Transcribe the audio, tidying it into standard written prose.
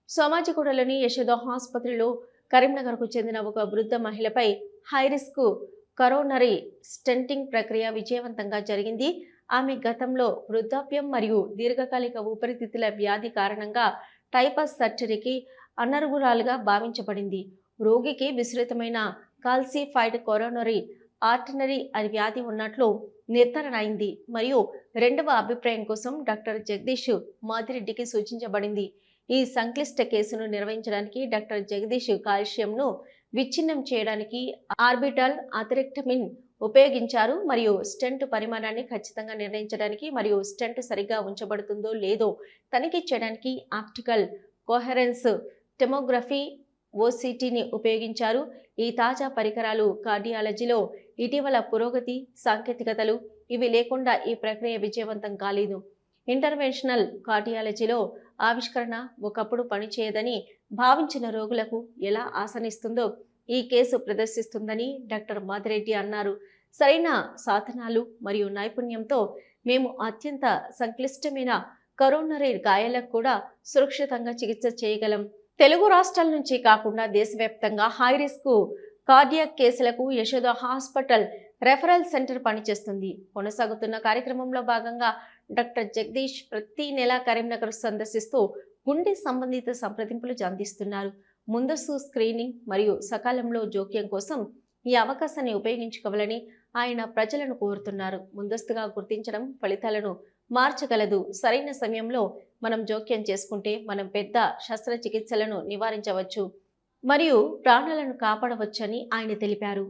సోమాజిగూడలోని యశోద ఆసుపత్రిలో కరీంనగర్కు చెందిన ఒక వృద్ధ మహిళపై హైరిస్క్ కరోనరీ స్టెంటింగ్ ప్రక్రియ విజయవంతంగా జరిగింది. ఆమె గతంలో వృద్ధాప్యం మరియు దీర్ఘకాలిక ఊపిరితిత్తుల వ్యాధి కారణంగా టైపస్ సర్జరీకి అనర్హురాలుగా భావించబడింది. రోగికి విస్తృతమైన కాల్సిఫైడ్ కొరోనరీ ఆర్టరీ వ్యాధి ఉన్నట్లు నిర్ధారణ అయింది మరియు రెండవ అభిప్రాయం కోసం డాక్టర్ జగదీష్ మాదిరెడ్డికి సూచించబడింది. ఈ సంక్లిష్ట కేసును నిర్వహించడానికి డాక్టర్ జగదీష్ కాల్షియంను విచ్ఛిన్నం చేయడానికి ఆర్బిటల్ అథెరెక్టమీని ఉపయోగించారు మరియు స్టెంట్ పరిమాణాన్ని ఖచ్చితంగా నిర్ణయించడానికి మరియు స్టెంట్ సరిగ్గా ఉంచబడుతుందో లేదో తనిఖీ చేయడానికి ఆప్టికల్ కోహెరెన్స్ టెమోగ్రఫీ ఓసిటీని ఉపయోగించారు. ఈ తాజా పరికరాలు కార్డియాలజీలో ఇటీవల పురోగతి సాంకేతికతలు ఇవి లేకుండా ఈ ప్రక్రియ విజయవంతం కాలేదు. ఇంటర్వెన్షనల్ కార్డియాలజీలో ఆవిష్కరణ ఒకప్పుడు పనిచేయదని భావించిన రోగులకు ఎలా ఆసనిస్తుందో ఈ కేసు ప్రదర్శిస్తుందని డాక్టర్ మాదిరెడ్డి అన్నారు. సరైన సాధనాలు మరియు నైపుణ్యంతో మేము అత్యంత సంక్లిష్టమైన కరోనరీ గాయాలకు కూడా సురక్షితంగా చికిత్స చేయగలం. తెలుగు రాష్ట్రాల నుంచి కాకుండా దేశవ్యాప్తంగా హై రిస్క్ కార్డియాక్ కేసులకు యశోద హాస్పిటల్ రెఫరల్ సెంటర్ పనిచేస్తుంది. కొనసాగుతున్న కార్యక్రమంలో భాగంగా డాక్టర్ జగదీష్ ప్రతి నెల కరీంనగర్ సందర్శిస్తూ గుండె సంబంధిత సంప్రదింపులు అందిస్తున్నారు. ముందస్తు స్క్రీనింగ్ మరియు సకాలంలో జోక్యం కోసం ఈ అవకాశాన్ని ఉపయోగించుకోవాలని ఆయన ప్రజలను కోరుతున్నారు. ముందస్తుగా గుర్తించడం ఫలితాలను మార్చగలదు. సరైన సమయంలో మనం జోక్యం చేసుకుంటే మనం పెద్ద శస్త్రచికిత్సలను నివారించవచ్చు మరియు ప్రాణాలను కాపాడవచ్చని ఆయన తెలిపారు.